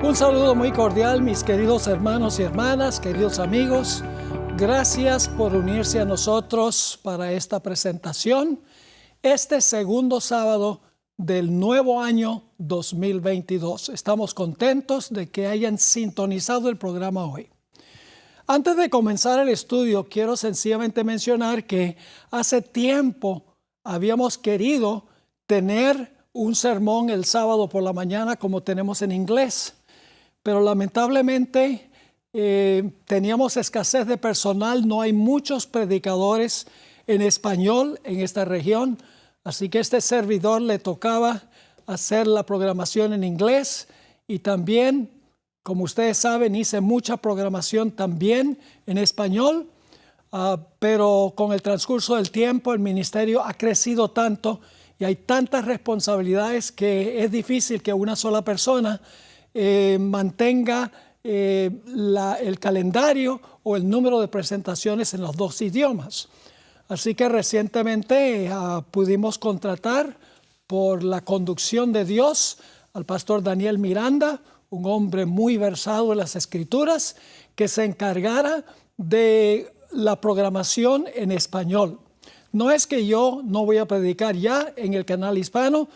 Un saludo muy cordial, mis queridos hermanos y hermanas, queridos amigos. Gracias por unirse a nosotros para esta presentación, este segundo sábado del nuevo año 2022. Estamos contentos de que hayan sintonizado el programa hoy. Antes de comenzar el estudio, quiero sencillamente mencionar que hace tiempo habíamos querido tener un sermón el sábado por la mañana como tenemos en inglés, pero lamentablemente teníamos escasez de personal, no hay muchos predicadores en español en esta región, así que a este servidor le tocaba hacer la programación en inglés y también, como ustedes saben, hice mucha programación también en español, pero con el transcurso del tiempo el ministerio ha crecido tanto y hay tantas responsabilidades que es difícil que una sola persona mantenga el calendario o el número de presentaciones en los dos idiomas. Así que recientemente pudimos contratar por la conducción de Dios al pastor Daniel Miranda, un hombre muy versado en las Escrituras, que se encargara de la programación en español. No es que yo no voy a predicar ya en el canal hispano,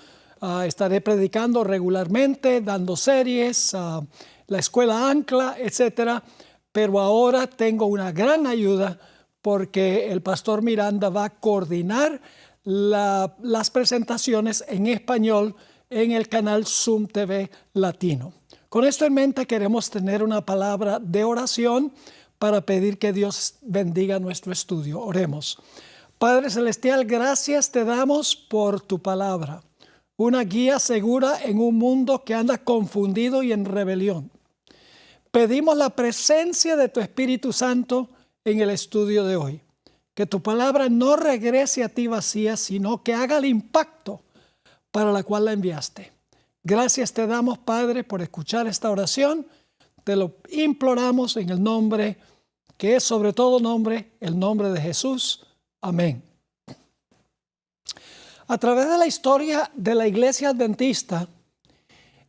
estaré predicando regularmente, dando series, la escuela Ancla, etcétera, pero ahora tengo una gran ayuda porque el pastor Miranda va a coordinar las presentaciones en español en el canal Zoom TV Latino. Con esto en mente queremos tener una palabra de oración para pedir que Dios bendiga nuestro estudio. Oremos. Padre Celestial, gracias te damos por tu palabra, una guía segura en un mundo que anda confundido y en rebelión. Pedimos la presencia de tu Espíritu Santo en el estudio de hoy, que tu palabra no regrese a ti vacía, sino que haga el impacto para la cual la enviaste. Gracias te damos, Padre, por escuchar esta oración. Te lo imploramos en el nombre que es sobre todo nombre, el nombre de Jesús. Amén. A través de la historia de la Iglesia Adventista,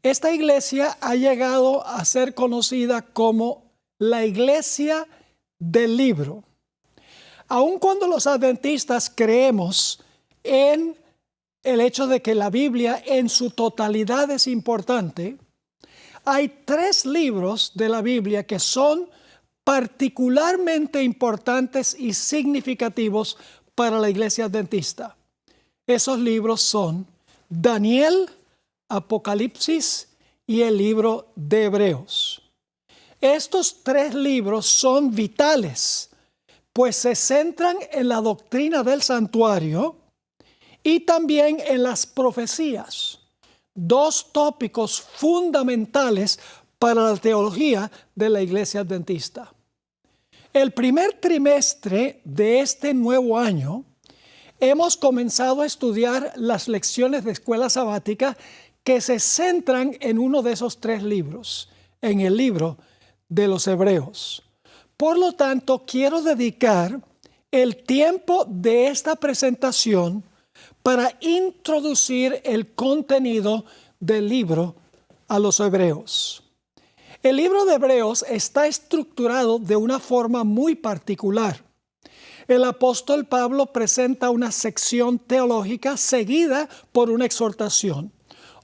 esta iglesia ha llegado a ser conocida como la Iglesia del Libro. Aun cuando los adventistas creemos en el hecho de que la Biblia en su totalidad es importante, hay 3 libros de la Biblia que son particularmente importantes y significativos para la iglesia adventista. Esos libros son Daniel, Apocalipsis y el libro de Hebreos. Estos 3 libros son vitales, pues se centran en la doctrina del santuario y también en las profecías, 2 tópicos fundamentales para la teología de la iglesia adventista. El primer trimestre de este nuevo año hemos comenzado a estudiar las lecciones de escuela sabática que se centran en uno de esos 3 libros, en el libro de los Hebreos. Por lo tanto, quiero dedicar el tiempo de esta presentación para introducir el contenido del libro a los Hebreos. El libro de Hebreos está estructurado de una forma muy particular. El apóstol Pablo presenta una sección teológica seguida por una exhortación,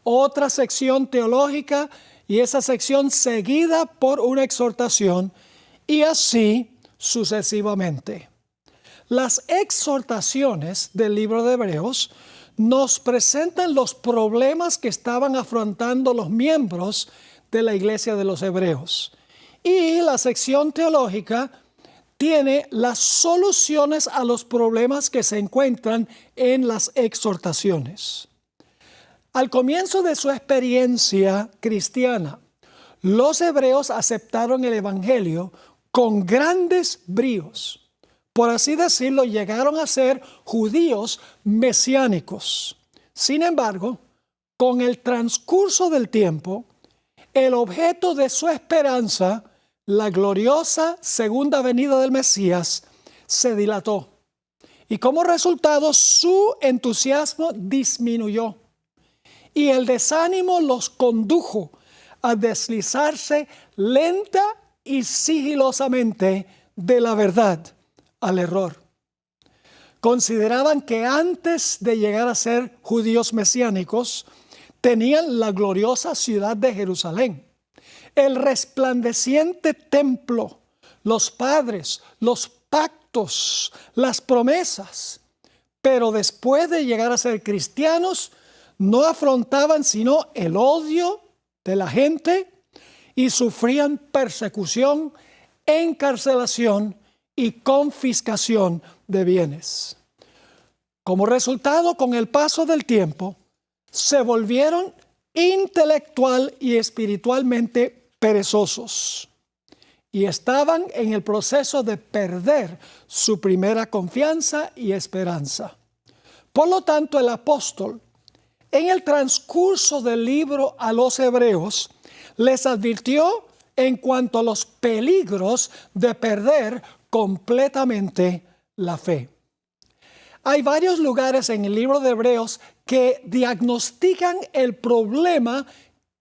otra sección teológica y esa sección seguida por una exhortación y así sucesivamente. Las exhortaciones del libro de Hebreos nos presentan los problemas que estaban afrontando los miembros de la iglesia de los Hebreos. Y la sección teológica tiene las soluciones a los problemas que se encuentran en las exhortaciones. Al comienzo de su experiencia cristiana, los hebreos aceptaron el evangelio con grandes bríos. Por así decirlo, llegaron a ser judíos mesiánicos. Sin embargo, con el transcurso del tiempo, el objeto de su esperanza, la gloriosa segunda venida del Mesías, se dilató. Y como resultado, su entusiasmo disminuyó. Y el desánimo los condujo a deslizarse lenta y sigilosamente de la verdad al error. Consideraban que antes de llegar a ser judíos mesiánicos, tenían la gloriosa ciudad de Jerusalén, el resplandeciente templo, los padres, los pactos, las promesas. Pero después de llegar a ser cristianos, no afrontaban sino el odio de la gente y sufrían persecución, encarcelación y confiscación de bienes. Como resultado, con el paso del tiempo, se volvieron intelectual y espiritualmente perezosos y estaban en el proceso de perder su primera confianza y esperanza. Por lo tanto, el apóstol, en el transcurso del libro a los hebreos, les advirtió en cuanto a los peligros de perder completamente la fe. Hay varios lugares en el libro de Hebreos que diagnostican el problema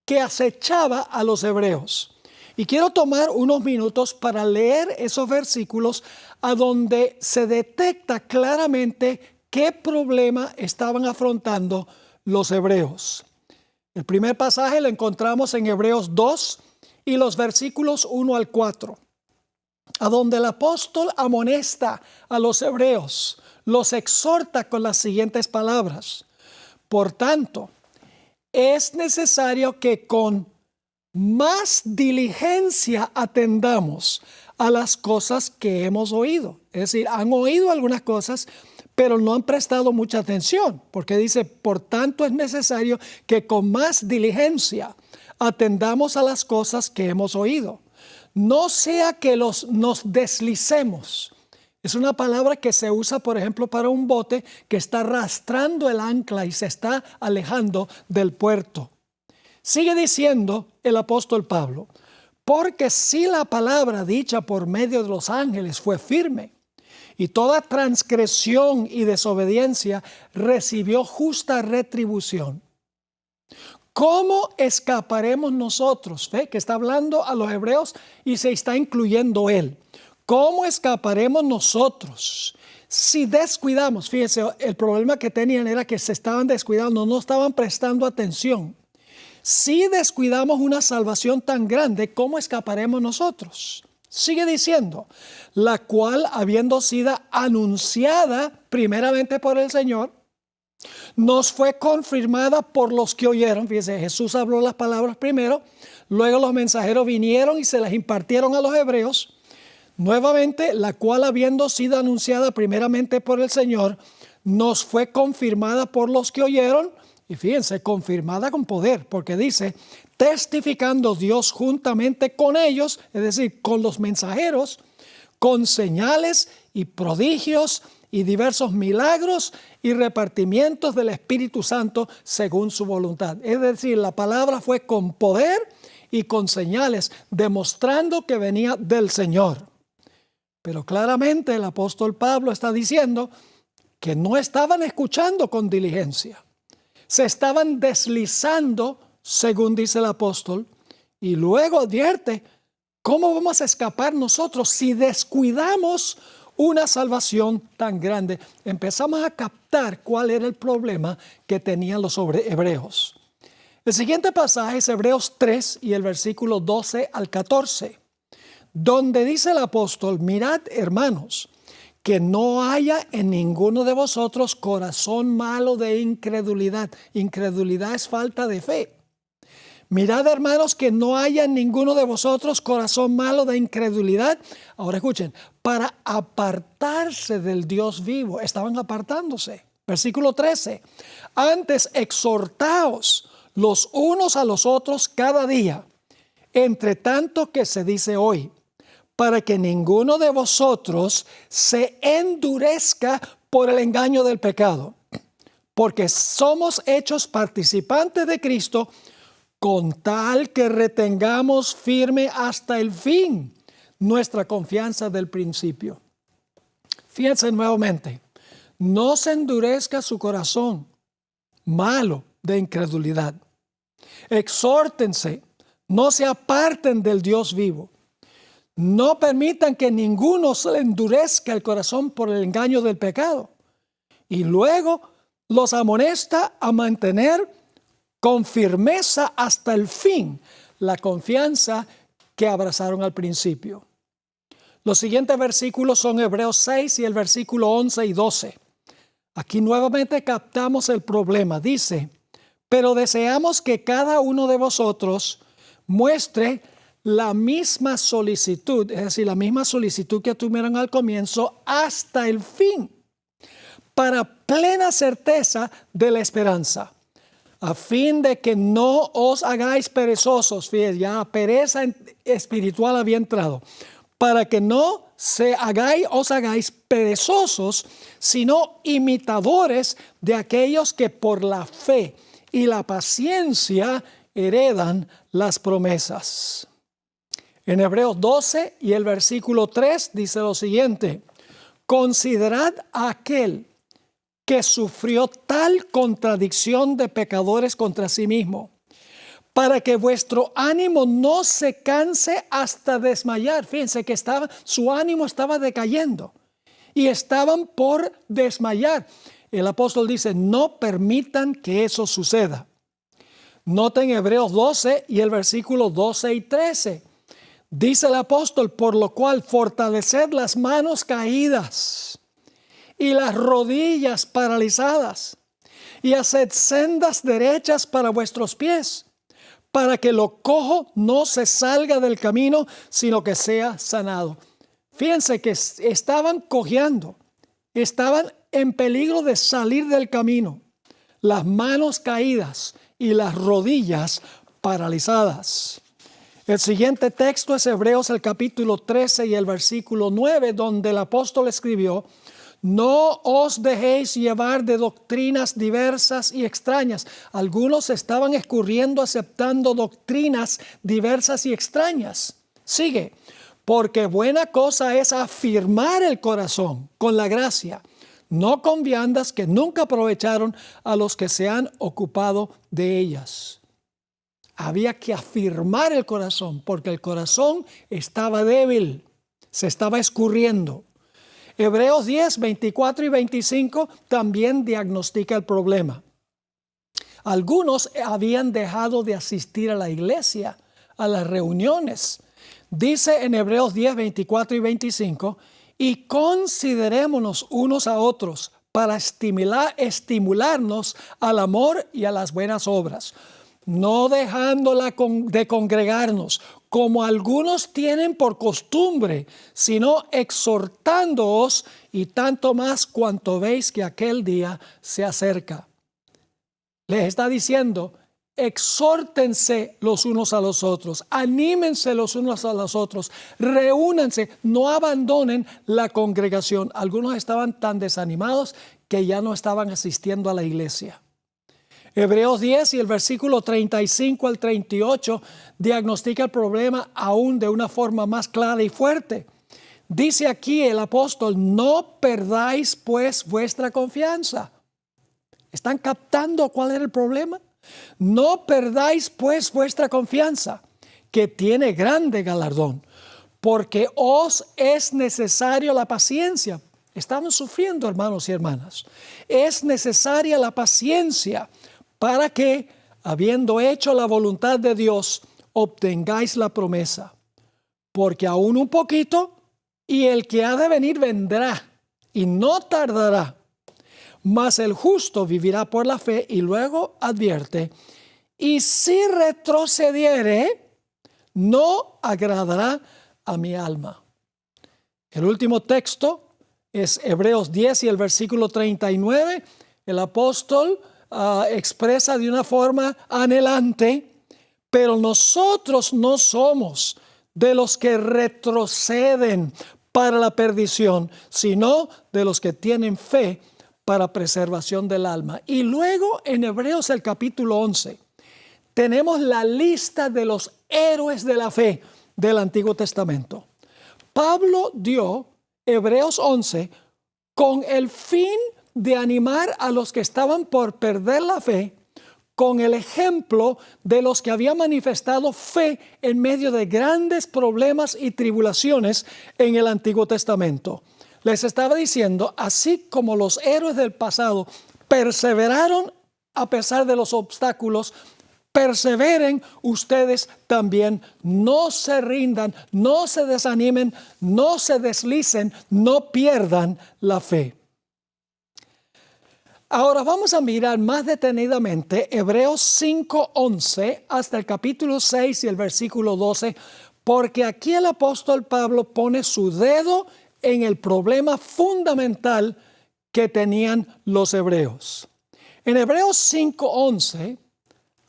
que acechaba a los hebreos. Y quiero tomar unos minutos para leer esos versículos a donde se detecta claramente qué problema estaban afrontando los hebreos. El primer pasaje lo encontramos en Hebreos 2 y los versículos 1 al 4, a donde el apóstol amonesta a los hebreos, los exhorta con las siguientes palabras. Por tanto, es necesario que con más diligencia atendamos a las cosas que hemos oído. Es decir, han oído algunas cosas, pero no han prestado mucha atención, porque dice, por tanto es necesario que con más diligencia atendamos a las cosas que hemos oído. No sea que nos deslicemos. Es una palabra que se usa, por ejemplo, para un bote que está arrastrando el ancla y se está alejando del puerto. Sigue diciendo el apóstol Pablo, porque si la palabra dicha por medio de los ángeles fue firme, y toda transgresión y desobediencia recibió justa retribución, ¿cómo escaparemos nosotros? ¿Ve? Que está hablando a los hebreos y se está incluyendo él. ¿Cómo escaparemos nosotros si descuidamos? Fíjense, el problema que tenían era que se estaban descuidando, no estaban prestando atención. Si descuidamos una salvación tan grande, ¿cómo escaparemos nosotros? Sigue diciendo, la cual habiendo sido anunciada primeramente por el Señor, nos fue confirmada por los que oyeron. Fíjense, Jesús habló las palabras primero, luego los mensajeros vinieron y se las impartieron a los hebreos. Nuevamente, la cual habiendo sido anunciada primeramente por el Señor, nos fue confirmada por los que oyeron. Y fíjense, confirmada con poder, porque dice, testificando Dios juntamente con ellos, es decir, con los mensajeros, con señales y prodigios y diversos milagros y repartimientos del Espíritu Santo según su voluntad. Es decir, la palabra fue con poder y con señales, demostrando que venía del Señor. Pero claramente el apóstol Pablo está diciendo que no estaban escuchando con diligencia. Se estaban deslizando, según dice el apóstol, y luego advierte, ¿cómo vamos a escapar nosotros si descuidamos una salvación tan grande? Empezamos a captar cuál era el problema que tenían los hebreos. El siguiente pasaje es Hebreos 3 y el versículo 12 al 14, donde dice el apóstol, mirad, hermanos, que no haya en ninguno de vosotros corazón malo de incredulidad. Incredulidad es falta de fe. Mirad, hermanos, que no haya en ninguno de vosotros corazón malo de incredulidad. Ahora escuchen, para apartarse del Dios vivo. Estaban apartándose. Versículo 13. Antes exhortaos los unos a los otros cada día, entre tanto que se dice hoy, para que ninguno de vosotros se endurezca por el engaño del pecado, porque somos hechos participantes de Cristo, con tal que retengamos firme hasta el fin nuestra confianza del principio. Fíjense nuevamente, no se endurezca su corazón malo de incredulidad. Exhórtense no se aparten del Dios vivo. No permitan que ninguno se le endurezca el corazón por el engaño del pecado. Y luego los amonesta a mantener con firmeza hasta el fin la confianza que abrazaron al principio. Los siguientes versículos son Hebreos 6 y el versículo 11 y 12. Aquí nuevamente captamos el problema. Dice, pero deseamos que cada uno de vosotros muestre la misma solicitud, es decir, la misma solicitud que tuvieron al comienzo hasta el fin, para plena certeza de la esperanza, a fin de que no os hagáis perezosos. Fíjense, ya pereza espiritual había entrado. Para que no os hagáis perezosos, sino imitadores de aquellos que por la fe y la paciencia heredan las promesas. En Hebreos 12 y el versículo 3 dice lo siguiente: considerad a aquel que sufrió tal contradicción de pecadores contra sí mismo, para que vuestro ánimo no se canse hasta desmayar. Fíjense que su ánimo estaba decayendo y estaban por desmayar. El apóstol dice, no permitan que eso suceda. Noten Hebreos 12 y el versículo 12 y 13. Dice el apóstol, por lo cual fortaleced las manos caídas y las rodillas paralizadas, y haced sendas derechas para vuestros pies, para que lo cojo no se salga del camino, sino que sea sanado. Fíjense que estaban cojeando, estaban en peligro de salir del camino, las manos caídas y las rodillas paralizadas. El siguiente texto es Hebreos el capítulo 13 y el versículo 9, donde el apóstol escribió, no os dejéis llevar de doctrinas diversas y extrañas. Algunos estaban escurriendo aceptando doctrinas diversas y extrañas. Sigue, porque buena cosa es afirmar el corazón con la gracia, no con viandas que nunca aprovecharon a los que se han ocupado de ellas. Había que afirmar el corazón, porque el corazón estaba débil, se estaba escurriendo. Hebreos 10, 24 y 25 también diagnostica el problema. Algunos habían dejado de asistir a la iglesia, a las reuniones. Dice en Hebreos 10, 24 y 25, y considerémonos unos a otros para estimularnos al amor y a las buenas obras, no dejándola de congregarnos, como algunos tienen por costumbre, sino exhortándoos, y tanto más cuanto veis que aquel día se acerca. Les está diciendo, exhórtense los unos a los otros, anímense los unos a los otros, reúnanse, no abandonen la congregación. Algunos estaban tan desanimados que ya no estaban asistiendo a la iglesia. Hebreos 10 y el versículo 35 al 38 diagnostica el problema aún de una forma más clara y fuerte. Dice aquí el apóstol, no perdáis pues vuestra confianza. ¿Están captando cuál era el problema? No perdáis pues vuestra confianza, que tiene grande galardón, porque os es necesario la paciencia. Estamos sufriendo, hermanos y hermanas. Es necesaria la paciencia para que, habiendo hecho la voluntad de Dios, obtengáis la promesa. Porque aún un poquito, y el que ha de venir vendrá, y no tardará. Mas el justo vivirá por la fe, y luego advierte, y si retrocediere, no agradará a mi alma. El último texto es Hebreos 10 y el versículo 39. El apóstol expresa de una forma anhelante, pero nosotros no somos de los que retroceden para la perdición, sino de los que tienen fe para preservación del alma. Y luego en Hebreos el capítulo 11 tenemos la lista de los héroes de la fe del Antiguo Testamento. Pablo dio Hebreos 11 con el fin de animar a los que estaban por perder la fe con el ejemplo de los que habían manifestado fe en medio de grandes problemas y tribulaciones en el Antiguo Testamento. Les estaba diciendo, así como los héroes del pasado perseveraron a pesar de los obstáculos, perseveren ustedes también. No se rindan, no se desanimen, no se deslicen, no pierdan la fe. Ahora vamos a mirar más detenidamente Hebreos 5:11 hasta el capítulo 6 y el versículo 12, porque aquí el apóstol Pablo pone su dedo en el problema fundamental que tenían los hebreos. En Hebreos 5:11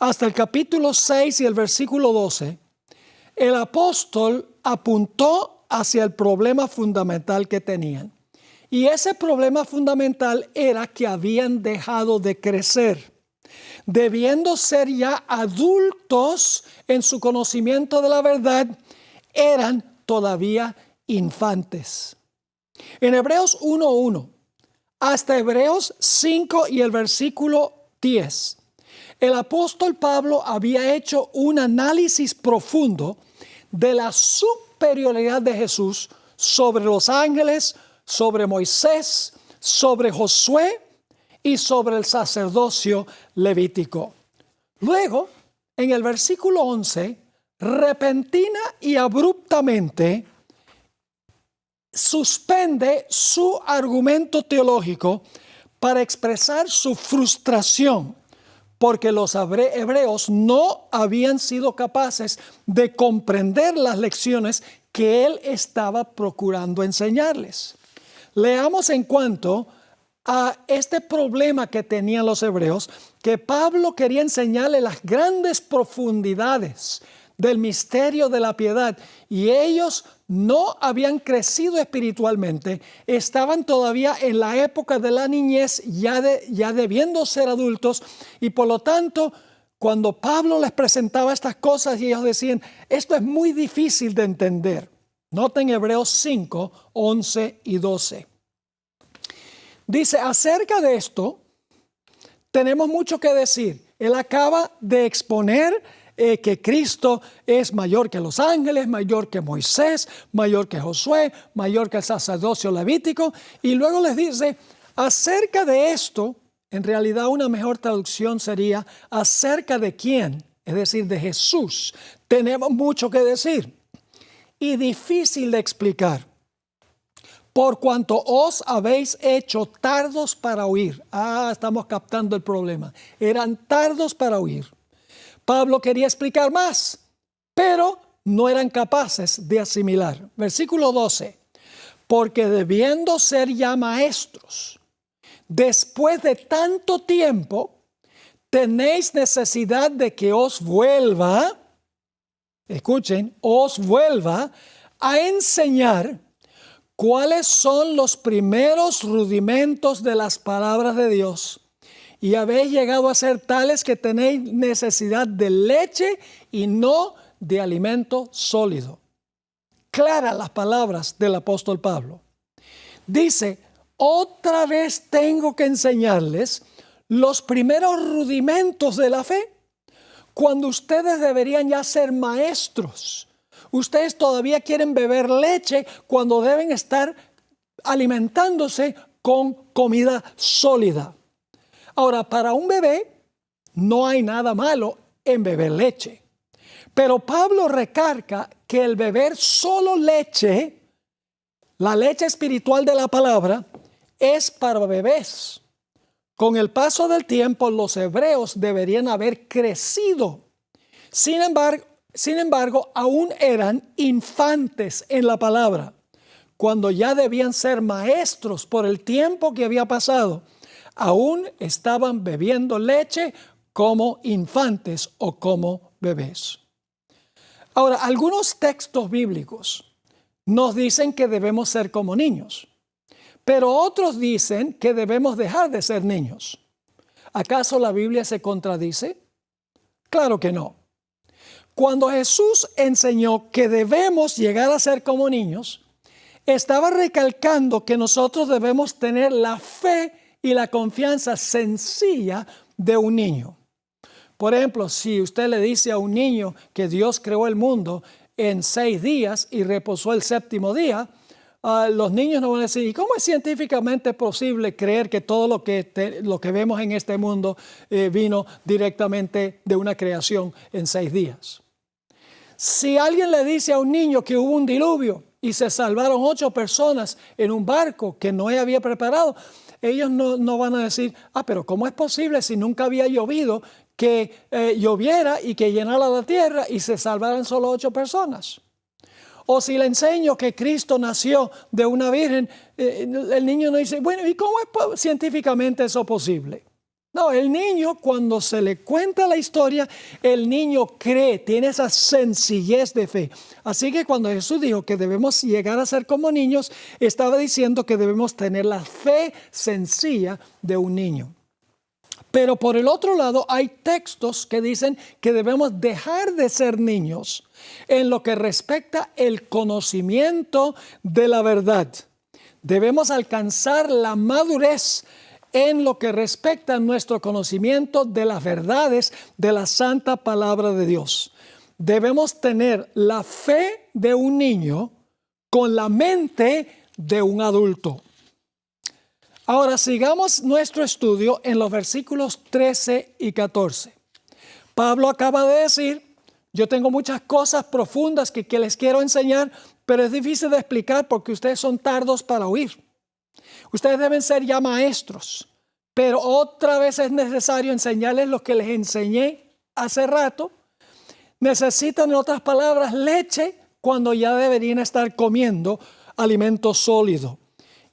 hasta el capítulo 6 y el versículo 12, el apóstol apuntó hacia el problema fundamental que tenían. Y ese problema fundamental era que habían dejado de crecer, debiendo ser ya adultos en su conocimiento de la verdad, eran todavía infantes. En Hebreos 1:1 hasta Hebreos 5 y el versículo 10, el apóstol Pablo había hecho un análisis profundo de la superioridad de Jesús sobre los ángeles, sobre Moisés, sobre Josué y sobre el sacerdocio levítico. Luego, en el versículo 11, repentina y abruptamente suspende su argumento teológico para expresar su frustración, porque los hebreos no habían sido capaces de comprender las lecciones que él estaba procurando enseñarles. Leamos en cuanto a este problema que tenían los hebreos, que Pablo quería enseñarles las grandes profundidades del misterio de la piedad, y ellos no habían crecido espiritualmente, estaban todavía en la época de la niñez, ya debiendo ser adultos, y por lo tanto, cuando Pablo les presentaba estas cosas y ellos decían, esto es muy difícil de entender. Noten Hebreos 5, 11 y 12. Dice, acerca de esto, tenemos mucho que decir. Él acaba de exponer que Cristo es mayor que los ángeles, mayor que Moisés, mayor que Josué, mayor que el sacerdocio levítico. Y luego les dice, acerca de esto, en realidad una mejor traducción sería, acerca de quién, es decir, de Jesús, tenemos mucho que decir. Y difícil de explicar, por cuanto os habéis hecho tardos para oír. Estamos captando el problema. Eran tardos para oír. Pablo quería explicar más, pero no eran capaces de asimilar. Versículo 12. Porque debiendo ser ya maestros, después de tanto tiempo, tenéis necesidad de que os vuelva, escuchen, os vuelva a enseñar cuáles son los primeros rudimentos de las palabras de Dios. Y habéis llegado a ser tales que tenéis necesidad de leche y no de alimento sólido. Claras las palabras del apóstol Pablo. Dice, otra vez tengo que enseñarles los primeros rudimentos de la fe, cuando ustedes deberían ya ser maestros. Ustedes todavía quieren beber leche cuando deben estar alimentándose con comida sólida. Ahora, para un bebé no hay nada malo en beber leche. Pero Pablo recarga que el beber solo leche, la leche espiritual de la palabra, es para bebés. Con el paso del tiempo, los hebreos deberían haber crecido. Sin embargo, aún eran infantes en la palabra, cuando ya debían ser maestros por el tiempo que había pasado. Aún estaban bebiendo leche como infantes o como bebés. Ahora, algunos textos bíblicos nos dicen que debemos ser como niños, pero otros dicen que debemos dejar de ser niños. ¿Acaso la Biblia se contradice? Claro que no. Cuando Jesús enseñó que debemos llegar a ser como niños, estaba recalcando que nosotros debemos tener la fe y la confianza sencilla de un niño. Por ejemplo, si usted le dice a un niño que Dios creó el mundo en 6 días y reposó el 7º día, los niños no van a decir, ¿y cómo es científicamente posible creer que todo lo que vemos en este mundo vino directamente de una creación en 6 días? Si alguien le dice a un niño que hubo un diluvio y se salvaron 8 personas en un barco que Noé había preparado, ellos no van a decir, pero ¿cómo es posible si nunca había llovido que lloviera y que llenara la tierra y se salvaran solo 8 personas? O si le enseño que Cristo nació de una virgen, el niño no dice, bueno, ¿y cómo es científicamente eso posible? No, el niño, cuando se le cuenta la historia, el niño cree, tiene esa sencillez de fe. Así que cuando Jesús dijo que debemos llegar a ser como niños, estaba diciendo que debemos tener la fe sencilla de un niño. Pero por el otro lado, hay textos que dicen que debemos dejar de ser niños en lo que respecta el conocimiento de la verdad. Debemos alcanzar la madurez en lo que respecta a nuestro conocimiento de las verdades de la santa palabra de Dios. Debemos tener la fe de un niño con la mente de un adulto. Ahora sigamos nuestro estudio en los versículos 13 y 14. Pablo acaba de decir, yo tengo muchas cosas profundas que les quiero enseñar, pero es difícil de explicar porque ustedes son tardos para oír. Ustedes deben ser ya maestros, pero otra vez es necesario enseñarles lo que les enseñé hace rato. Necesitan, en otras palabras, leche cuando ya deberían estar comiendo alimento sólido.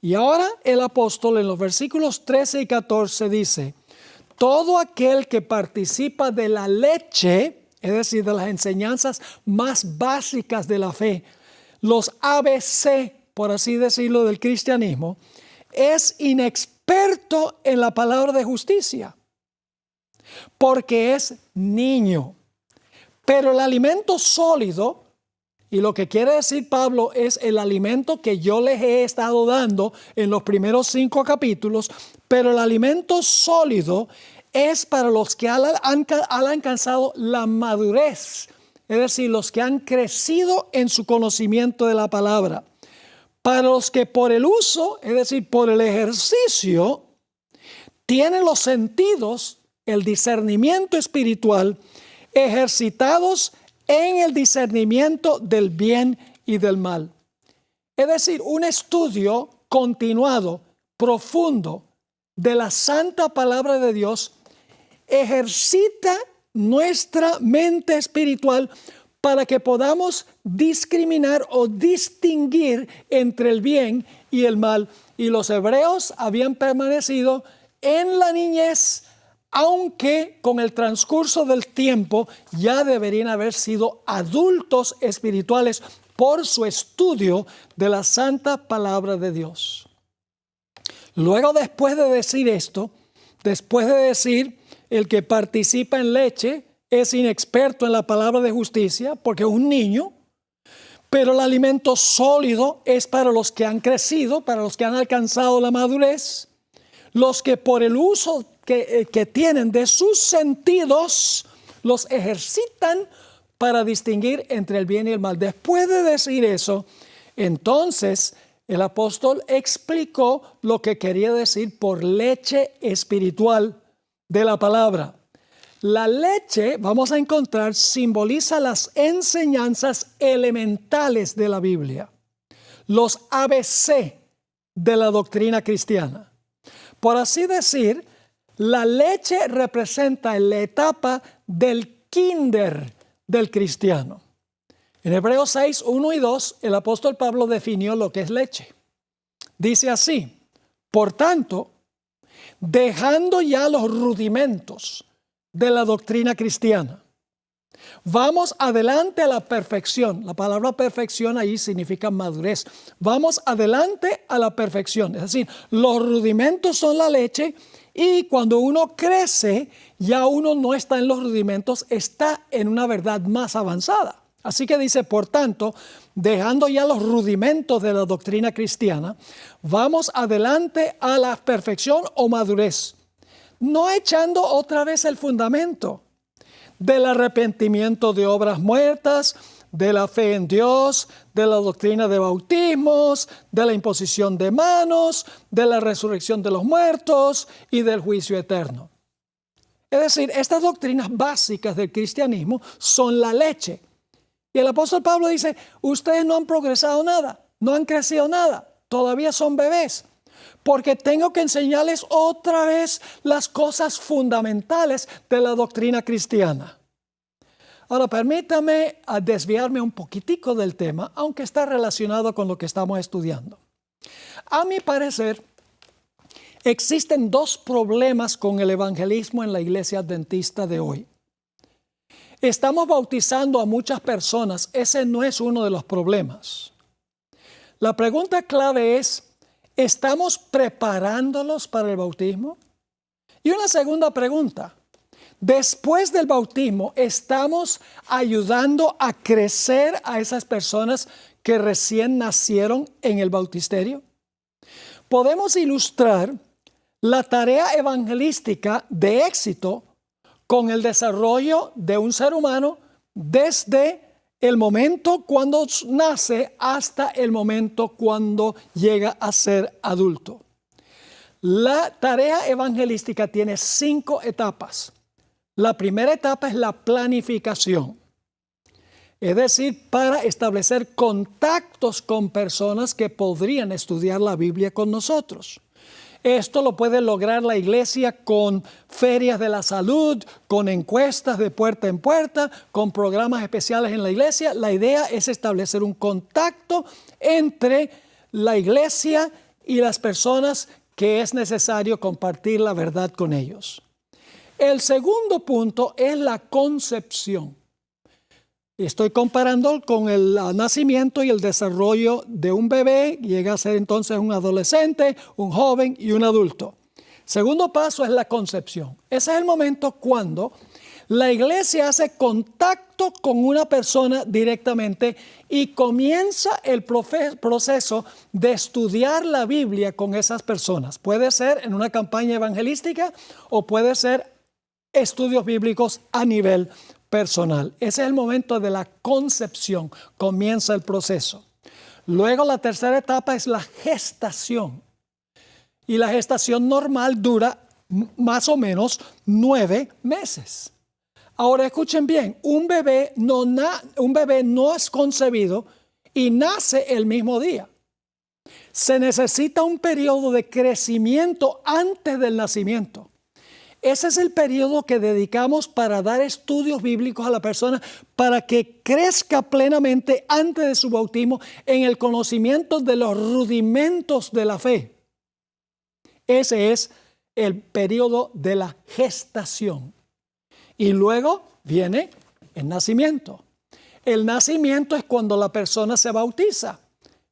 Y ahora el apóstol en los versículos 13 y 14 dice, todo aquel que participa de la leche, es decir, de las enseñanzas más básicas de la fe, los ABC, por así decirlo, del cristianismo, es inexperto en la palabra de justicia, porque es niño. Pero el alimento sólido, y lo que quiere decir Pablo es el alimento que yo les he estado dando en los primeros 5 capítulos, pero el alimento sólido es para los que han alcanzado la madurez, es decir, los que han crecido en su conocimiento de la palabra. Para los que por el uso, es decir, por el ejercicio, tienen los sentidos, el discernimiento espiritual, ejercitados en el discernimiento del bien y del mal. Es decir, un estudio continuado, profundo de la santa palabra de Dios ejercita nuestra mente espiritual para que podamos discriminar o distinguir entre el bien y el mal. Y los hebreos habían permanecido en la niñez, aunque con el transcurso del tiempo ya deberían haber sido adultos espirituales por su estudio de la santa palabra de Dios. Luego, después de decir esto, después de decir el que participa en leche es inexperto en la palabra de justicia porque es un niño, pero el alimento sólido es para los que han crecido, para los que han alcanzado la madurez, los que por el uso que tienen de sus sentidos los ejercitan para distinguir entre el bien y el mal. Después de decir eso, entonces el apóstol explicó lo que quería decir por leche espiritual de la palabra. La leche, vamos a encontrar, simboliza las enseñanzas elementales de la Biblia, los ABC de la doctrina cristiana. Por así decir, la leche representa la etapa del kinder del cristiano. En Hebreos 6, 1 y 2, el apóstol Pablo definió lo que es leche. Dice así, por tanto, dejando ya los rudimentos de la doctrina cristiana, vamos adelante a la perfección. La palabra perfección ahí significa madurez. Vamos adelante a la perfección. Es decir, los rudimentos son la leche y cuando uno crece, ya uno no está en los rudimentos, está en una verdad más avanzada. Así que dice, por tanto, dejando ya los rudimentos de la doctrina cristiana, vamos adelante a la perfección o madurez. No echando otra vez el fundamento, del arrepentimiento de obras muertas, de la fe en Dios, de la doctrina de bautismos, de la imposición de manos, de la resurrección de los muertos y del juicio eterno. Es decir, estas doctrinas básicas del cristianismo son la leche. Y el apóstol Pablo dice, ustedes no han progresado nada, no han crecido nada, todavía son bebés, porque tengo que enseñarles otra vez las cosas fundamentales de la doctrina cristiana. Ahora, permítame desviarme un poquitico del tema, aunque está relacionado con lo que estamos estudiando. A mi parecer, existen dos problemas con el evangelismo en la iglesia adventista de hoy. Estamos bautizando a muchas personas, ese no es uno de los problemas. La pregunta clave es, ¿estamos preparándolos para el bautismo? Y una segunda pregunta. Después del bautismo, ¿estamos ayudando a crecer a esas personas que recién nacieron en el bautisterio? Podemos ilustrar la tarea evangelística de éxito con el desarrollo de un ser humano desde el momento cuando nace hasta el momento cuando llega a ser adulto. La tarea evangelística tiene 5 etapas. La primera etapa es la planificación, es decir, para establecer contactos con personas que podrían estudiar la Biblia con nosotros. Esto lo puede lograr la iglesia con ferias de la salud, con encuestas de puerta en puerta, con programas especiales en la iglesia. La idea es establecer un contacto entre la iglesia y las personas que es necesario compartir la verdad con ellos. El segundo punto es la concepción. Estoy comparando con el nacimiento y el desarrollo de un bebé, llega a ser entonces un adolescente, un joven y un adulto. Segundo paso es la concepción. Ese es el momento cuando la iglesia hace contacto con una persona directamente y comienza el proceso de estudiar la Biblia con esas personas. Puede ser en una campaña evangelística o puede ser estudios bíblicos a nivel personal. Ese es el momento de la concepción, comienza el proceso. Luego la tercera etapa es la gestación. Y la gestación normal dura más o menos 9 meses. Ahora escuchen bien, un bebé no es concebido y nace el mismo día. Se necesita un periodo de crecimiento antes del nacimiento. Ese es el periodo que dedicamos para dar estudios bíblicos a la persona para que crezca plenamente antes de su bautismo en el conocimiento de los rudimentos de la fe. Ese es el periodo de la gestación. Y luego viene el nacimiento. El nacimiento es cuando la persona se bautiza.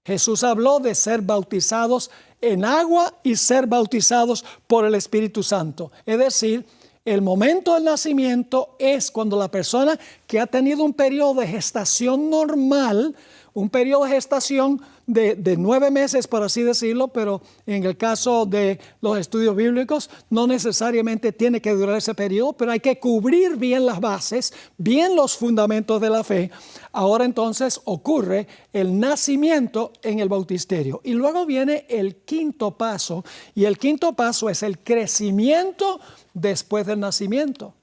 Jesús habló de ser bautizados en agua y ser bautizados por el Espíritu Santo. Es decir, el momento del nacimiento es cuando la persona que ha tenido un periodo de gestación normal, un periodo de gestación de 9 meses, por así decirlo, pero en el caso de los estudios bíblicos no necesariamente tiene que durar ese periodo, pero hay que cubrir bien las bases, bien los fundamentos de la fe. Ahora entonces ocurre el nacimiento en el bautisterio. Y luego viene el quinto paso, y el quinto paso es el crecimiento después del nacimiento.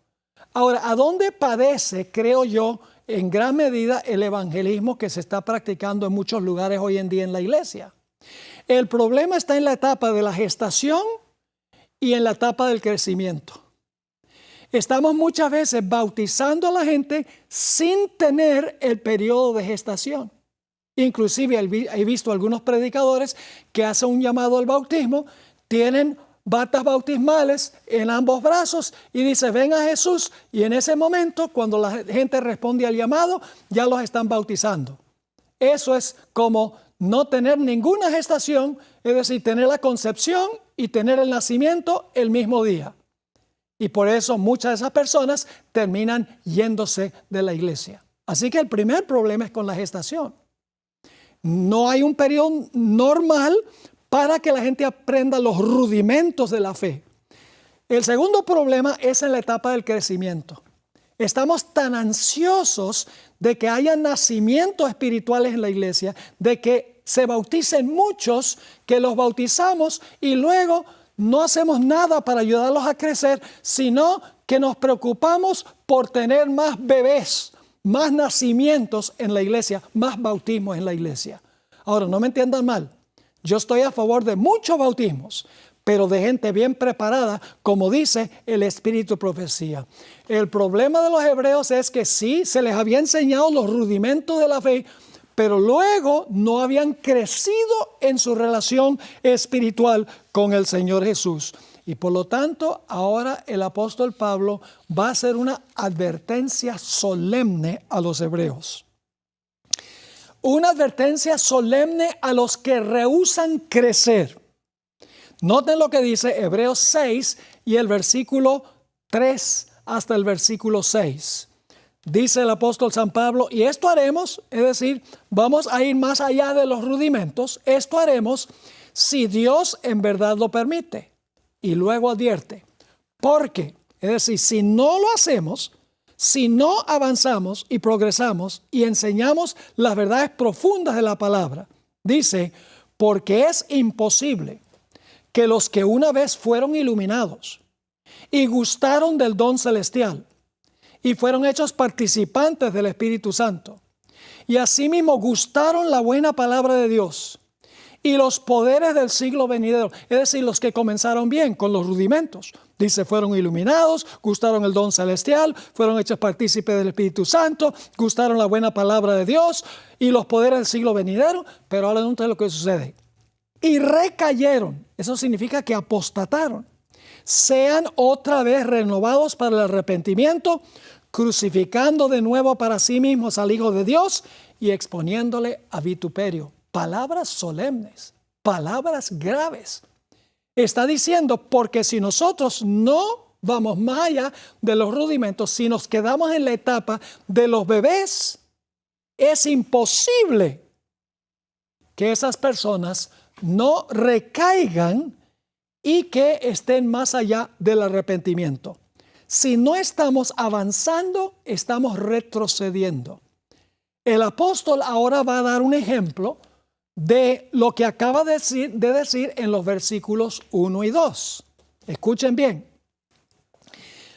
Ahora, ¿a dónde padece, creo yo, en gran medida el evangelismo que se está practicando en muchos lugares hoy en día en la iglesia? El problema está en la etapa de la gestación y en la etapa del crecimiento. Estamos muchas veces bautizando a la gente sin tener el periodo de gestación. Inclusive he visto algunos predicadores que hacen un llamado al bautismo, tienen batas bautismales en ambos brazos y dice, ven a Jesús, y en ese momento cuando la gente responde al llamado ya los están bautizando. Eso es como no tener ninguna gestación, es decir, tener la concepción y tener el nacimiento el mismo día. Y por eso muchas de esas personas terminan yéndose de la iglesia. Así que el primer problema es con la gestación. No hay un periodo normal para que la gente aprenda los rudimentos de la fe. El segundo problema es en la etapa del crecimiento. Estamos tan ansiosos de que haya nacimientos espirituales en la iglesia, de que se bauticen muchos, que los bautizamos y luego no hacemos nada para ayudarlos a crecer, sino que nos preocupamos por tener más bebés, más nacimientos en la iglesia, más bautismos en la iglesia. Ahora, no me entiendan mal, yo estoy a favor de muchos bautismos, pero de gente bien preparada, como dice el Espíritu de Profecía. El problema de los hebreos es que sí, se les había enseñado los rudimentos de la fe, pero luego no habían crecido en su relación espiritual con el Señor Jesús. Y por lo tanto, ahora el apóstol Pablo va a hacer una advertencia solemne a los hebreos. Una advertencia solemne a los que rehúsan crecer. Noten lo que dice Hebreos 6 y el versículo 3 hasta el versículo 6. Dice el apóstol San Pablo, y esto haremos, es decir, vamos a ir más allá de los rudimentos, esto haremos si Dios en verdad lo permite. Y luego advierte, porque, es decir, si no lo hacemos, si no avanzamos y progresamos y enseñamos las verdades profundas de la palabra, dice, porque es imposible que los que una vez fueron iluminados y gustaron del don celestial y fueron hechos participantes del Espíritu Santo y asimismo gustaron la buena palabra de Dios y los poderes del siglo venidero, es decir, los que comenzaron bien con los rudimentos. Dice, fueron iluminados, gustaron el don celestial, fueron hechos partícipes del Espíritu Santo, gustaron la buena palabra de Dios y los poderes del siglo venidero, pero ahora noten lo que sucede. Y recayeron, eso significa que apostataron, sean otra vez renovados para el arrepentimiento, crucificando de nuevo para sí mismos al Hijo de Dios y exponiéndole a vituperio. Palabras solemnes, palabras graves. Está diciendo, porque si nosotros no vamos más allá de los rudimentos, si nos quedamos en la etapa de los bebés, es imposible que esas personas no recaigan y que estén más allá del arrepentimiento. Si no estamos avanzando, estamos retrocediendo. El apóstol ahora va a dar un ejemplo de lo que acaba de decir en los versículos 1 y 2. Escuchen bien.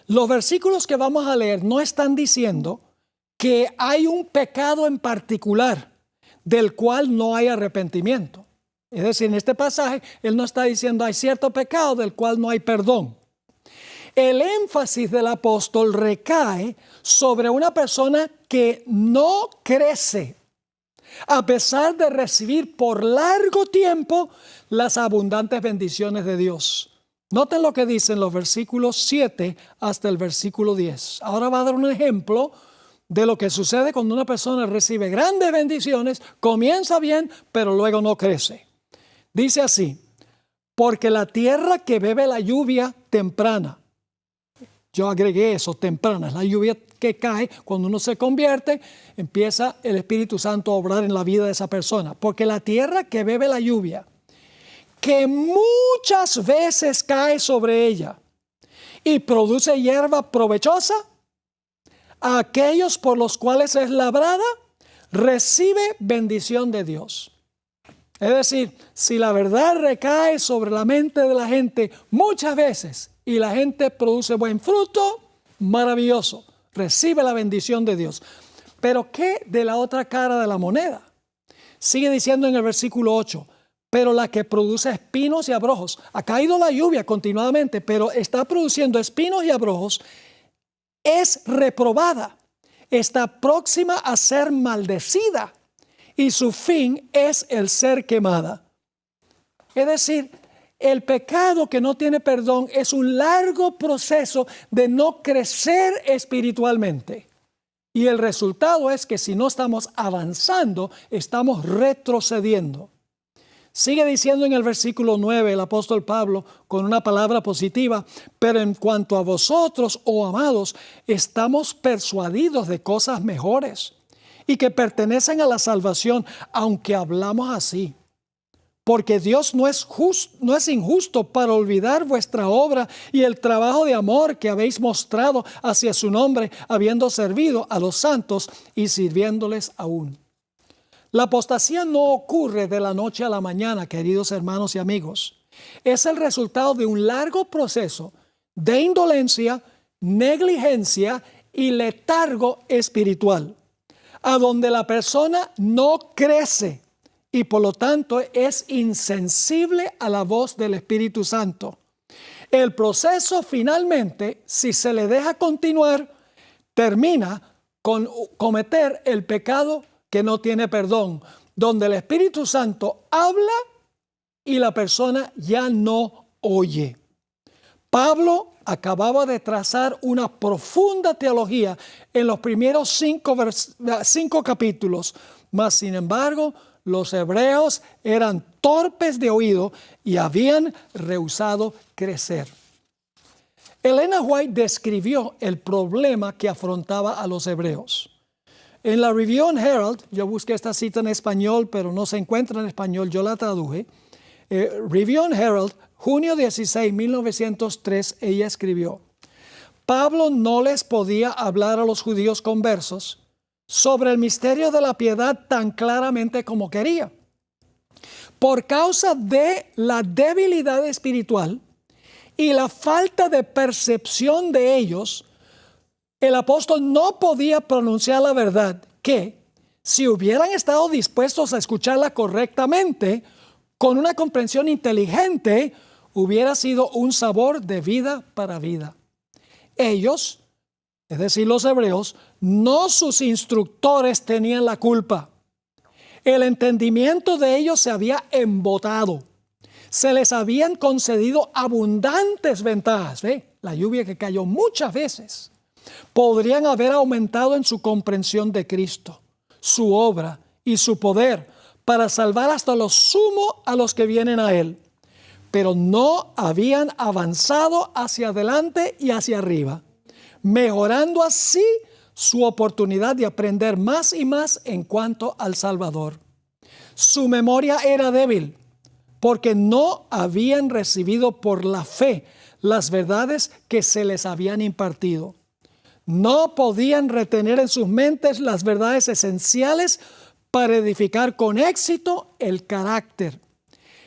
Los versículos que vamos a leer no están diciendo que hay un pecado en particular del cual no hay arrepentimiento. Es decir, en este pasaje, él no está diciendo hay cierto pecado del cual no hay perdón. El énfasis del apóstol recae sobre una persona que no crece, a pesar de recibir por largo tiempo las abundantes bendiciones de Dios. Noten lo que dicen los versículos 7 hasta el versículo 10. Ahora va a dar un ejemplo de lo que sucede cuando una persona recibe grandes bendiciones, comienza bien, pero luego no crece. Dice así, porque la tierra que bebe la lluvia temprana, yo agregué eso, temprana, es la lluvia que cae cuando uno se convierte, empieza el Espíritu Santo a obrar en la vida de esa persona. Porque la tierra que bebe la lluvia, que muchas veces cae sobre ella y produce hierba provechosa, aquellos por los cuales es labrada, recibe bendición de Dios. Es decir, si la verdad recae sobre la mente de la gente muchas veces y la gente produce buen fruto, maravilloso, recibe la bendición de Dios. Pero ¿qué de la otra cara de la moneda? Sigue diciendo en el versículo 8, pero la que produce espinos y abrojos, ha caído la lluvia continuadamente, pero está produciendo espinos y abrojos, es reprobada, está próxima a ser maldecida y su fin es el ser quemada. Es decir, el pecado que no tiene perdón es un largo proceso de no crecer espiritualmente. Y el resultado es que si no estamos avanzando, estamos retrocediendo. Sigue diciendo en el versículo 9 el apóstol Pablo con una palabra positiva, pero en cuanto a vosotros, oh amados, estamos persuadidos de cosas mejores y que pertenecen a la salvación, aunque hablamos así. porque Dios no es injusto para olvidar vuestra obra y el trabajo de amor que habéis mostrado hacia su nombre, habiendo servido a los santos y sirviéndoles aún. La apostasía no ocurre de la noche a la mañana, queridos hermanos y amigos. Es el resultado de un largo proceso de indolencia, negligencia y letargo espiritual, a donde la persona no crece y por lo tanto es insensible a la voz del Espíritu Santo. El proceso finalmente, si se le deja continuar, termina con cometer el pecado que no tiene perdón, donde el Espíritu Santo habla y la persona ya no oye. Pablo acababa de trazar una profunda teología en los primeros 5 capítulos, mas sin embargo los hebreos eran torpes de oído y habían rehusado crecer. Elena White describió el problema que afrontaba a los hebreos. En la Review and Herald, yo busqué esta cita en español, pero no se encuentra en español, yo la traduje. Review and Herald, junio 16, 1903, ella escribió: Pablo no les podía hablar a los judíos conversos sobre el misterio de la piedad tan claramente como quería. Por causa de la debilidad espiritual y la falta de percepción de ellos, el apóstol no podía pronunciar la verdad que, si hubieran estado dispuestos a escucharla correctamente, con una comprensión inteligente, hubiera sido un sabor de vida para vida. Ellos, es decir, los hebreos, no sus instructores tenían la culpa. El entendimiento de ellos se había embotado. Se les habían concedido abundantes ventajas. La lluvia que cayó muchas veces. Podrían haber aumentado en su comprensión de Cristo, su obra y su poder para salvar hasta lo sumo a los que vienen a Él. Pero no habían avanzado hacia adelante y hacia arriba, mejorando así su oportunidad de aprender más y más en cuanto al Salvador. Su memoria era débil, porque no habían recibido por la fe las verdades que se les habían impartido. No podían retener en sus mentes las verdades esenciales para edificar con éxito el carácter.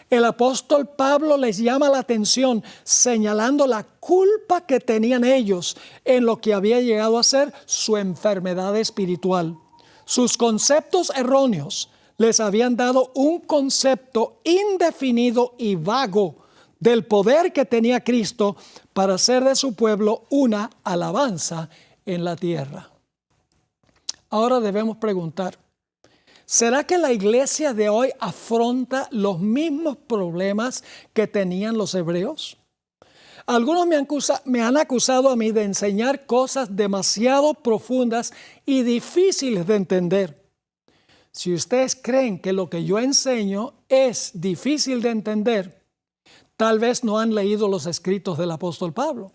El apóstol Pablo les llama la atención señalando la culpa que tenían ellos en lo que había llegado a ser su enfermedad espiritual. Sus conceptos erróneos les habían dado un concepto indefinido y vago del poder que tenía Cristo para hacer de su pueblo una alabanza en la tierra. Ahora debemos preguntar: ¿será que la iglesia de hoy afronta los mismos problemas que tenían los hebreos? Algunos me han acusado a mí de enseñar cosas demasiado profundas y difíciles de entender. Si ustedes creen que lo que yo enseño es difícil de entender, tal vez no han leído los escritos del apóstol Pablo.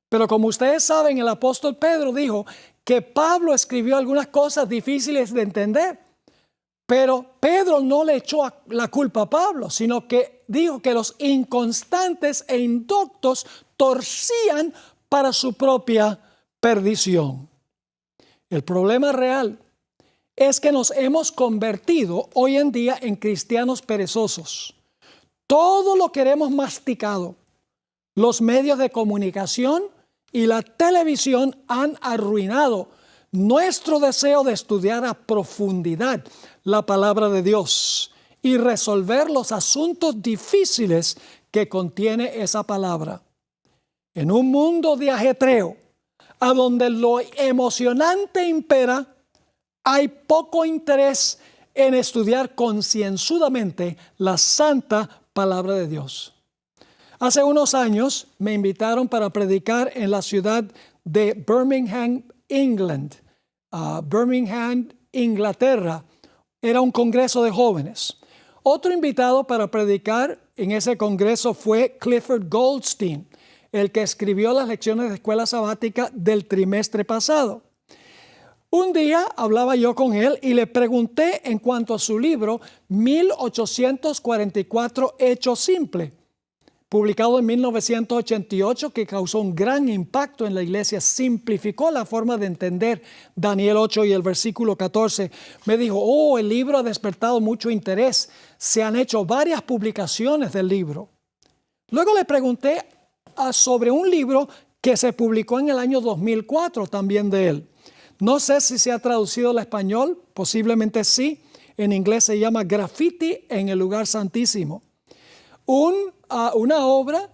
Pero como ustedes saben, el apóstol Pedro dijo que Pablo escribió algunas cosas difíciles de entender. Pero Pedro no le echó la culpa a Pablo, sino que dijo que los inconstantes e indoctos torcían para su propia perdición. El problema real es que nos hemos convertido hoy en día en cristianos perezosos. Todo lo queremos masticado. Los medios de comunicación y la televisión han arruinado nuestro deseo de estudiar a profundidad la palabra de Dios y resolver los asuntos difíciles que contiene esa palabra. En un mundo de ajetreo, a donde lo emocionante impera, hay poco interés en estudiar concienzudamente la santa palabra de Dios. Hace unos años me invitaron para predicar en la ciudad de Birmingham, England. Birmingham, Inglaterra. Era un congreso de jóvenes. Otro invitado para predicar en ese congreso fue Clifford Goldstein, el que escribió las lecciones de escuela sabática del trimestre pasado. Un día hablaba yo con él y le pregunté en cuanto a su libro 1844 Hecho Simple, publicado en 1988, que causó un gran impacto en la iglesia, simplificó la forma de entender Daniel 8 y el versículo 14. Me dijo, el libro ha despertado mucho interés. Se han hecho varias publicaciones del libro. Luego le pregunté sobre un libro que se publicó en el año 2004 también de él. No sé si se ha traducido al español, posiblemente sí. En inglés se llama Graffiti en el Lugar Santísimo. Una obra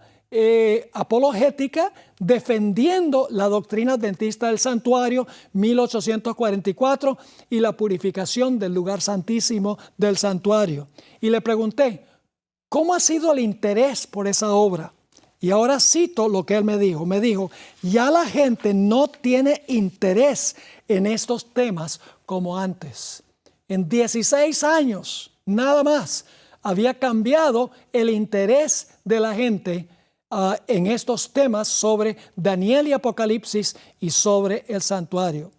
apologética defendiendo la doctrina adventista del santuario 1844 y la purificación del lugar santísimo del santuario. Y le pregunté, ¿cómo ha sido el interés por esa obra? Y ahora cito lo que él me dijo. Me dijo, ya la gente no tiene interés en estos temas como antes. En 16 años, nada más, había cambiado el interés de la gente en estos temas sobre Daniel y Apocalipsis y sobre el santuario.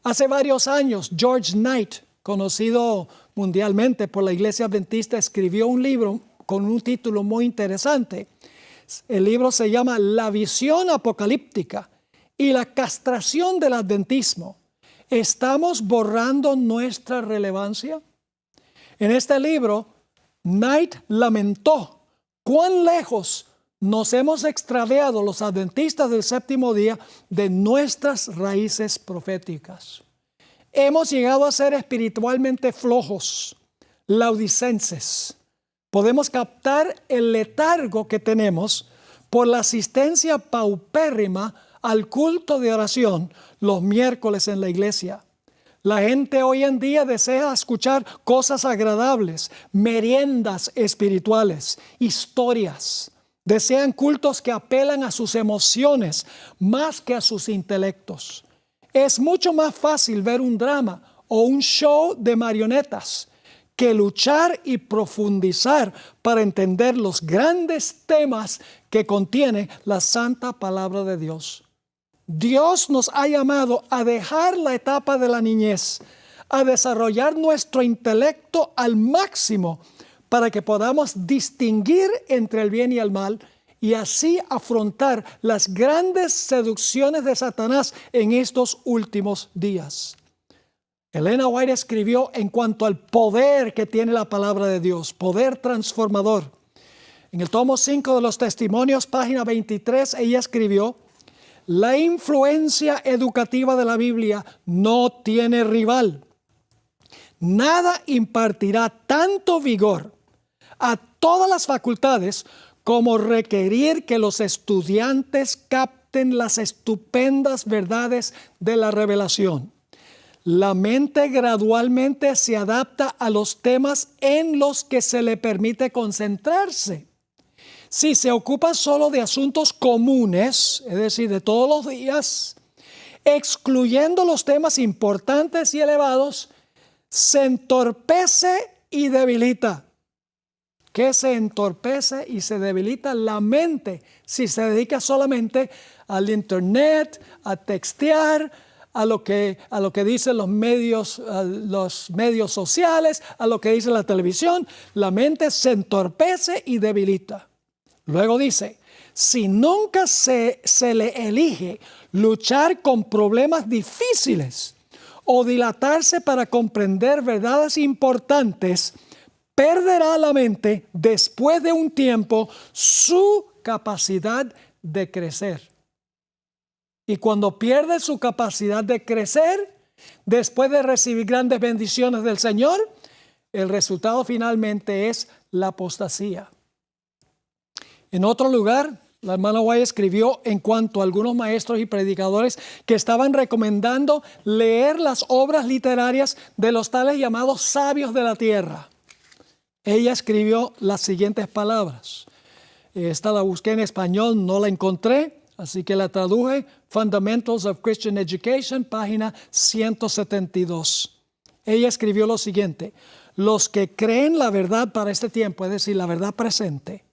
Hace varios años, George Knight, conocido mundialmente por la Iglesia Adventista, escribió un libro con un título muy interesante. El libro se llama La visión apocalíptica y la castración del adventismo. ¿Estamos borrando nuestra relevancia? En este libro, Knight lamentó cuán lejos nos hemos extraviado los adventistas del séptimo día de nuestras raíces proféticas. Hemos llegado a ser espiritualmente flojos, laodicenses. Podemos captar el letargo que tenemos por la asistencia paupérrima al culto de oración los miércoles en la iglesia. La gente hoy en día desea escuchar cosas agradables, meriendas espirituales, historias. Desean cultos que apelan a sus emociones más que a sus intelectos. Es mucho más fácil ver un drama o un show de marionetas que luchar y profundizar para entender los grandes temas que contiene la santa palabra de Dios. Dios nos ha llamado a dejar la etapa de la niñez, a desarrollar nuestro intelecto al máximo para que podamos distinguir entre el bien y el mal y así afrontar las grandes seducciones de Satanás en estos últimos días. Elena White escribió en cuanto al poder que tiene la palabra de Dios, poder transformador. En el tomo 5 de los Testimonios, página 23, ella escribió: la influencia educativa de la Biblia no tiene rival. Nada impartirá tanto vigor a todas las facultades como requerir que los estudiantes capten las estupendas verdades de la revelación. La mente gradualmente se adapta a los temas en los que se le permite concentrarse. Si se ocupa solo de asuntos comunes, es decir, de todos los días, excluyendo los temas importantes y elevados, se entorpece y debilita. ¿Qué se entorpece y se debilita? La mente, si se dedica solamente al internet, a textear, a lo que dicen los medios sociales, a lo que dice la televisión. La mente se entorpece y debilita. Luego dice, si nunca se le elige luchar con problemas difíciles o dilatarse para comprender verdades importantes, perderá la mente después de un tiempo su capacidad de crecer. Y cuando pierde su capacidad de crecer, después de recibir grandes bendiciones del Señor, el resultado finalmente es la apostasía. En otro lugar, la hermana White escribió en cuanto a algunos maestros y predicadores que estaban recomendando leer las obras literarias de los tales llamados sabios de la tierra. Ella escribió las siguientes palabras. Esta la busqué en español, no la encontré, así que la traduje. Fundamentals of Christian Education, página 172. Ella escribió lo siguiente: los que creen la verdad para este tiempo, es decir, la verdad presente,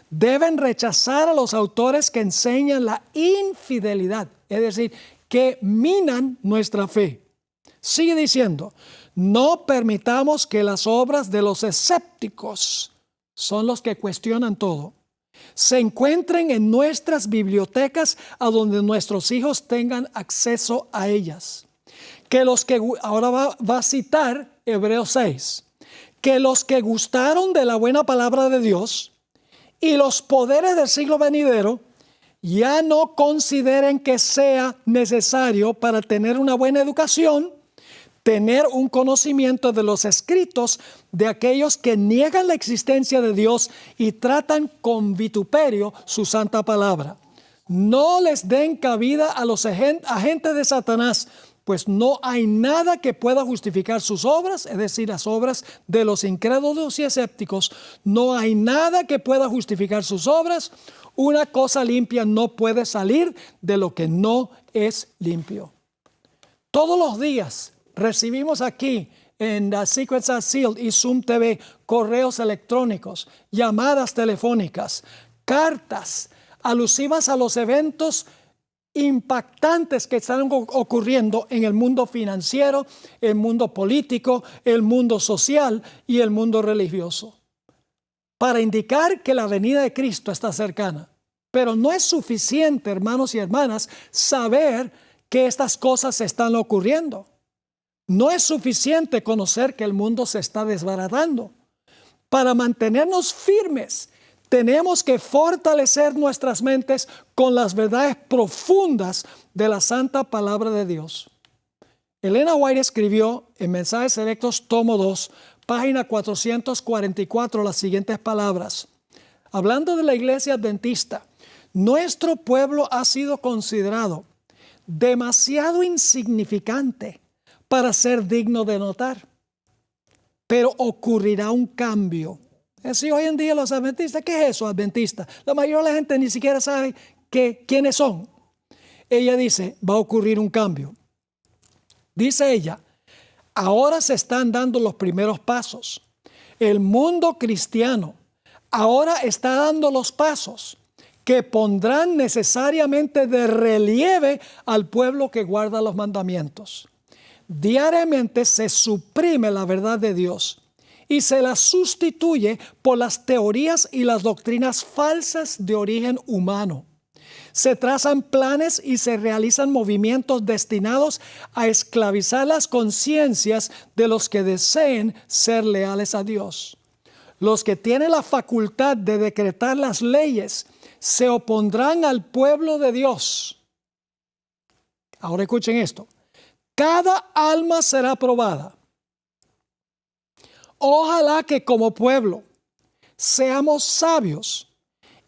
deben rechazar a los autores que enseñan la infidelidad, es decir, que minan nuestra fe. Sigue diciendo, no permitamos que las obras de los escépticos, son los que cuestionan todo, se encuentren en nuestras bibliotecas a donde nuestros hijos tengan acceso a ellas. Que los que, ahora va a citar Hebreos 6, que los que gustaron de la buena palabra de Dios y los poderes del siglo venidero ya no consideren que sea necesario para tener una buena educación, tener un conocimiento de los escritos de aquellos que niegan la existencia de Dios y tratan con vituperio su santa palabra. No les den cabida a los agentes de Satanás, pues no hay nada que pueda justificar sus obras, es decir, las obras de los incrédulos y escépticos. No hay nada que pueda justificar sus obras. Una cosa limpia no puede salir de lo que no es limpio. Todos los días recibimos aquí en The Secrets Are Sealed y Zoom TV correos electrónicos, llamadas telefónicas, cartas alusivas a los eventos impactantes que están ocurriendo en el mundo financiero, el mundo político, el mundo social y el mundo religioso, para indicar que la venida de Cristo está cercana. Pero no es suficiente, hermanos y hermanas, saber que estas cosas están ocurriendo. No es suficiente conocer que el mundo se está desbaratando. Para mantenernos firmes, tenemos que fortalecer nuestras mentes con las verdades profundas de la santa palabra de Dios. Elena White escribió en Mensajes Selectos, tomo 2, página 444, las siguientes palabras. Hablando de la iglesia adventista, nuestro pueblo ha sido considerado demasiado insignificante para ser digno de notar. Pero ocurrirá un cambio. Es decir, hoy en día los adventistas, ¿qué es eso, adventista? La mayoría de la gente ni siquiera sabe quiénes son. Ella dice, va a ocurrir un cambio. Dice ella, ahora se están dando los primeros pasos. El mundo cristiano ahora está dando los pasos que pondrán necesariamente de relieve al pueblo que guarda los mandamientos. Diariamente se suprime la verdad de Dios y se la sustituye por las teorías y las doctrinas falsas de origen humano. Se trazan planes y se realizan movimientos destinados a esclavizar las conciencias de los que deseen ser leales a Dios. Los que tienen la facultad de decretar las leyes se opondrán al pueblo de Dios. Ahora escuchen esto. Cada alma será probada. Ojalá que como pueblo seamos sabios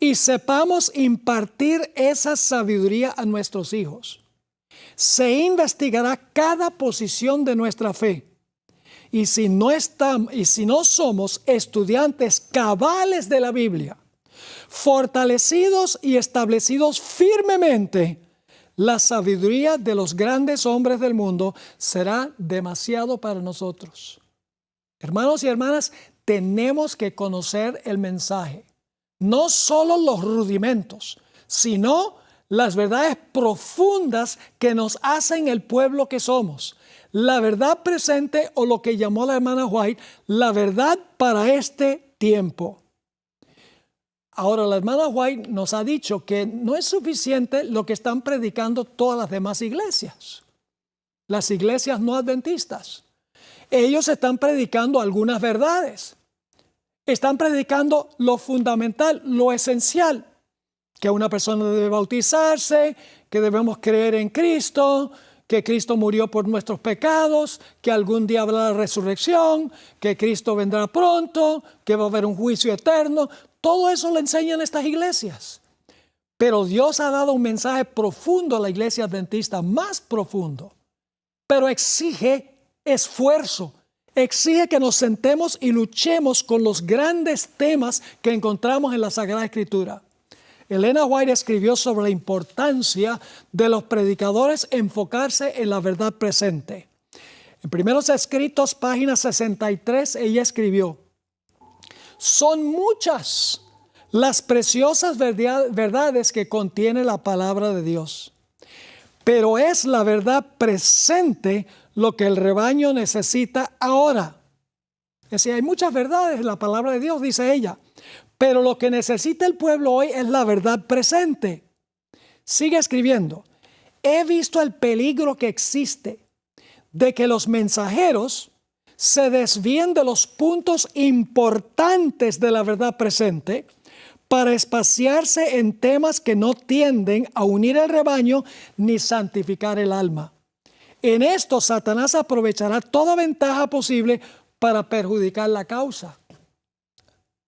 y sepamos impartir esa sabiduría a nuestros hijos. Se investigará cada posición de nuestra fe. Y si no somos estudiantes cabales de la Biblia, fortalecidos y establecidos firmemente, la sabiduría de los grandes hombres del mundo será demasiado para nosotros. Hermanos y hermanas, tenemos que conocer el mensaje. No solo los rudimentos, sino las verdades profundas que nos hacen el pueblo que somos. La verdad presente, o lo que llamó la hermana White, la verdad para este tiempo. Ahora, la hermana White nos ha dicho que no es suficiente lo que están predicando todas las demás iglesias. Las iglesias no adventistas. Ellos están predicando algunas verdades. Están predicando lo fundamental, lo esencial. Que una persona debe bautizarse, que debemos creer en Cristo, que Cristo murió por nuestros pecados, que algún día habrá la resurrección, que Cristo vendrá pronto, que va a haber un juicio eterno. Todo eso lo enseñan estas iglesias. Pero Dios ha dado un mensaje profundo a la iglesia adventista, más profundo. Pero exige esfuerzo, exige que nos sentemos y luchemos con los grandes temas que encontramos en la Sagrada Escritura. Elena White escribió sobre la importancia de los predicadores enfocarse en la verdad presente. En Primeros Escritos, página 63, ella escribió: son muchas las preciosas verdades que contiene la palabra de Dios, pero es la verdad presente lo que el rebaño necesita ahora. Es decir, hay muchas verdades en la palabra de Dios, dice ella, pero lo que necesita el pueblo hoy es la verdad presente. Sigue escribiendo. He visto el peligro que existe de que los mensajeros se desvíen de los puntos importantes de la verdad presente para espaciarse en temas que no tienden a unir el rebaño ni santificar el alma. En esto Satanás aprovechará toda ventaja posible para perjudicar la causa.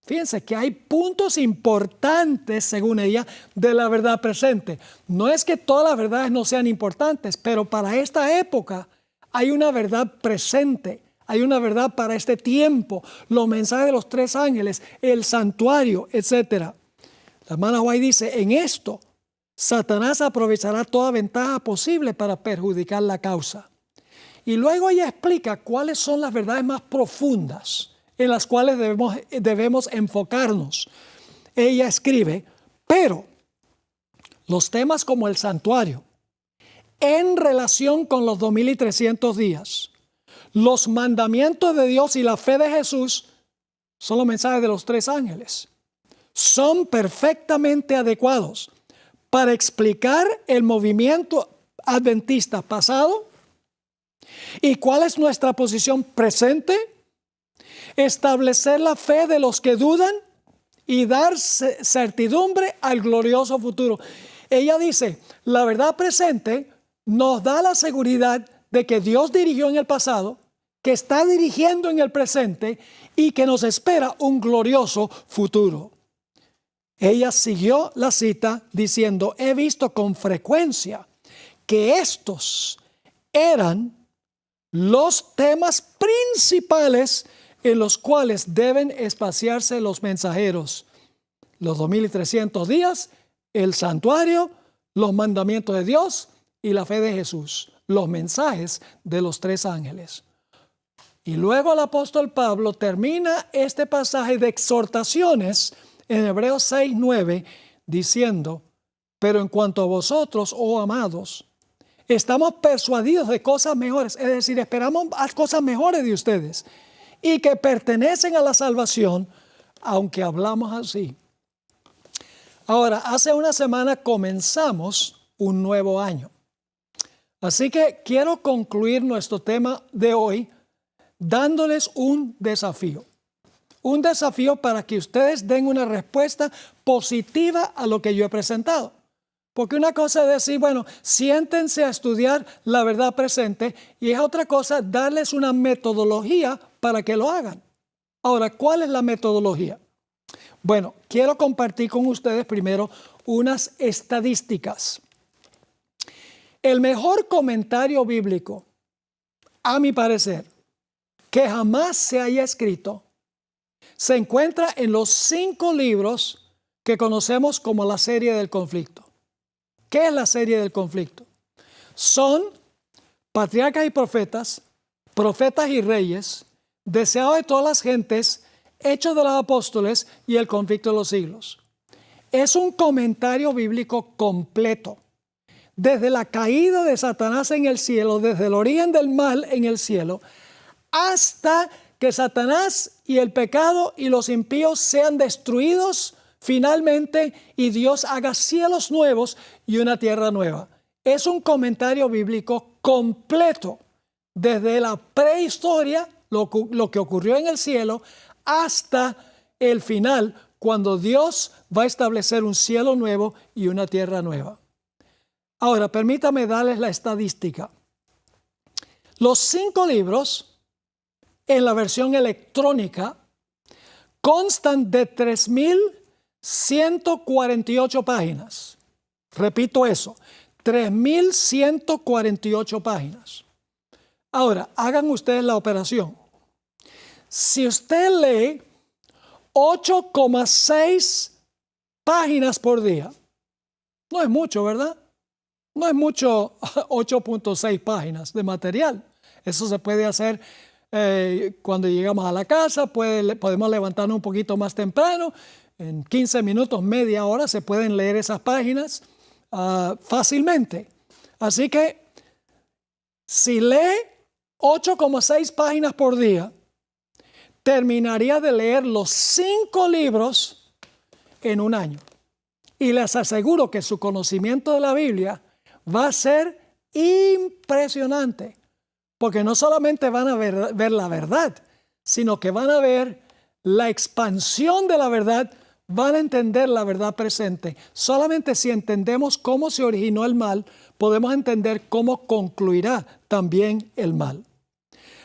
Fíjense que hay puntos importantes, según ella, de la verdad presente. No es que todas las verdades no sean importantes, pero para esta época hay una verdad presente. Hay una verdad para este tiempo, los mensajes de los 3 ángeles, el santuario, etc. La hermana White dice, en esto, Satanás aprovechará toda ventaja posible para perjudicar la causa. Y luego ella explica cuáles son las verdades más profundas en las cuales debemos enfocarnos. Ella escribe, pero los temas como el santuario, en relación con los 2300 días, los mandamientos de Dios y la fe de Jesús son los mensajes de los 3 ángeles. Son perfectamente adecuados para explicar el movimiento adventista pasado y cuál es nuestra posición presente, establecer la fe de los que dudan y dar certidumbre al glorioso futuro. Ella dice, la verdad presente nos da la seguridad de que Dios dirigió en el pasado, que está dirigiendo en el presente y que nos espera un glorioso futuro. Ella siguió la cita diciendo, he visto con frecuencia que estos eran los temas principales en los cuales deben espaciarse los mensajeros. Los 2300 días, el santuario, los mandamientos de Dios y la fe de Jesús. Los mensajes de los 3 ángeles. Y luego el apóstol Pablo termina este pasaje de exhortaciones en Hebreos 6:9 diciendo, pero en cuanto a vosotros, oh amados, estamos persuadidos de cosas mejores, es decir, esperamos cosas mejores de ustedes y que pertenecen a la salvación, aunque hablamos así. Ahora, hace una semana comenzamos un nuevo año. Así que quiero concluir nuestro tema de hoy dándoles un desafío. Un desafío para que ustedes den una respuesta positiva a lo que yo he presentado. Porque una cosa es decir, bueno, siéntense a estudiar la verdad presente y es otra cosa darles una metodología para que lo hagan. Ahora, ¿cuál es la metodología? Bueno, quiero compartir con ustedes primero unas estadísticas. El mejor comentario bíblico, a mi parecer, que jamás se haya escrito, se encuentra en los 5 libros que conocemos como la serie del conflicto. ¿Qué es la serie del conflicto? Son Patriarcas y Profetas, Profetas y Reyes, Deseado de todas las gentes, Hechos de los Apóstoles y el conflicto de los siglos. Es un comentario bíblico completo. Desde la caída de Satanás en el cielo, desde el origen del mal en el cielo, hasta que Satanás y el pecado y los impíos sean destruidos finalmente y Dios haga cielos nuevos y una tierra nueva. Es un comentario bíblico completo, desde la prehistoria, lo que ocurrió en el cielo, hasta el final, cuando Dios va a establecer un cielo nuevo y una tierra nueva. Ahora, permítame darles la estadística. Los 5 libros, en la versión electrónica, constan de 3.148 páginas. Repito eso, 3.148 páginas. Ahora, hagan ustedes la operación. Si usted lee 8,6 páginas por día, no es mucho, ¿verdad? No es mucho 8.6 páginas de material. Eso se puede hacer cuando llegamos a la casa, podemos levantarnos un poquito más temprano. En 15 minutos, media hora, se pueden leer esas páginas fácilmente. Así que si lee 8,6 páginas por día, terminaría de leer los 5 libros en un año. Y les aseguro que su conocimiento de la Biblia va a ser impresionante, porque no solamente van a ver la verdad, sino que van a ver la expansión de la verdad, van a entender la verdad presente. Solamente si entendemos cómo se originó el mal, podemos entender cómo concluirá también el mal.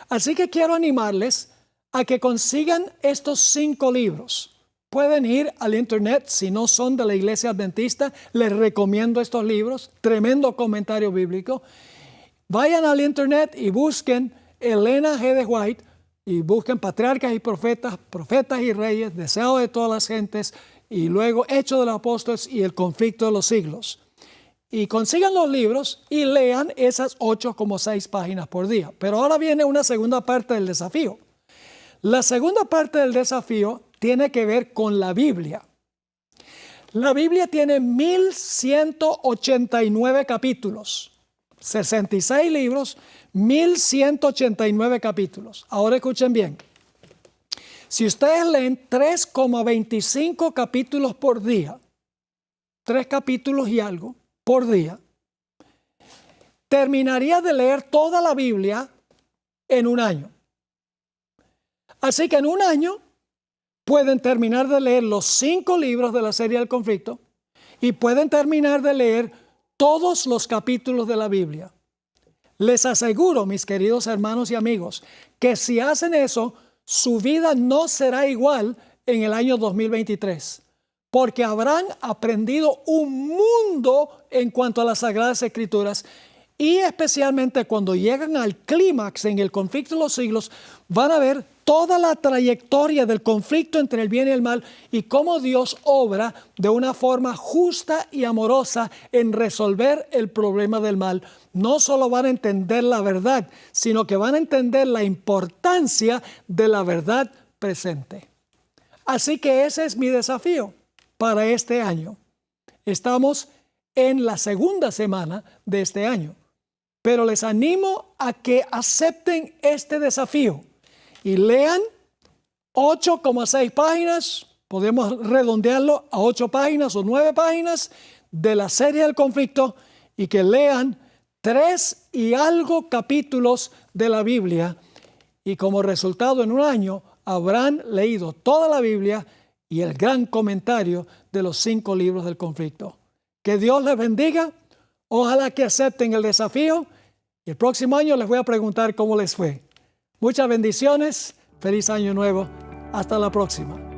Así que quiero animarles a que consigan estos 5 libros. Pueden ir al internet, si no son de la Iglesia Adventista, les recomiendo estos libros, tremendo comentario bíblico. Vayan al internet y busquen Elena G. de White y busquen Patriarcas y Profetas, Profetas y Reyes, Deseo de todas las gentes y luego Hechos de los Apóstoles y el conflicto de los siglos. Y consigan los libros y lean esas 8,6 páginas por día. Pero ahora viene una segunda parte del desafío. La segunda parte del desafío tiene que ver con la Biblia. La Biblia tiene 1189 capítulos, 66 libros, 1189 capítulos. Ahora escuchen bien. Si ustedes leen 3,25 capítulos por día, 3 capítulos y algo por día, terminaría de leer toda la Biblia en un año. Así que en un año pueden terminar de leer los 5 libros de la serie del conflicto y pueden terminar de leer todos los capítulos de la Biblia. Les aseguro, mis queridos hermanos y amigos, que si hacen eso, su vida no será igual en el año 2023, porque habrán aprendido un mundo en cuanto a las Sagradas Escrituras. Y especialmente cuando llegan al clímax en el conflicto de los siglos, van a ver toda la trayectoria del conflicto entre el bien y el mal y cómo Dios obra de una forma justa y amorosa en resolver el problema del mal. No solo van a entender la verdad, sino que van a entender la importancia de la verdad presente. Así que ese es mi desafío para este año. Estamos en la segunda semana de este año. Pero les animo a que acepten este desafío y lean 8,6 páginas, podemos redondearlo a 8 páginas o 9 páginas de la serie del conflicto y que lean 3 y algo capítulos de la Biblia y como resultado en un año habrán leído toda la Biblia y el gran comentario de los 5 libros del conflicto. Que Dios les bendiga. Ojalá que acepten el desafío y el próximo año les voy a preguntar cómo les fue. Muchas bendiciones, feliz año nuevo, hasta la próxima.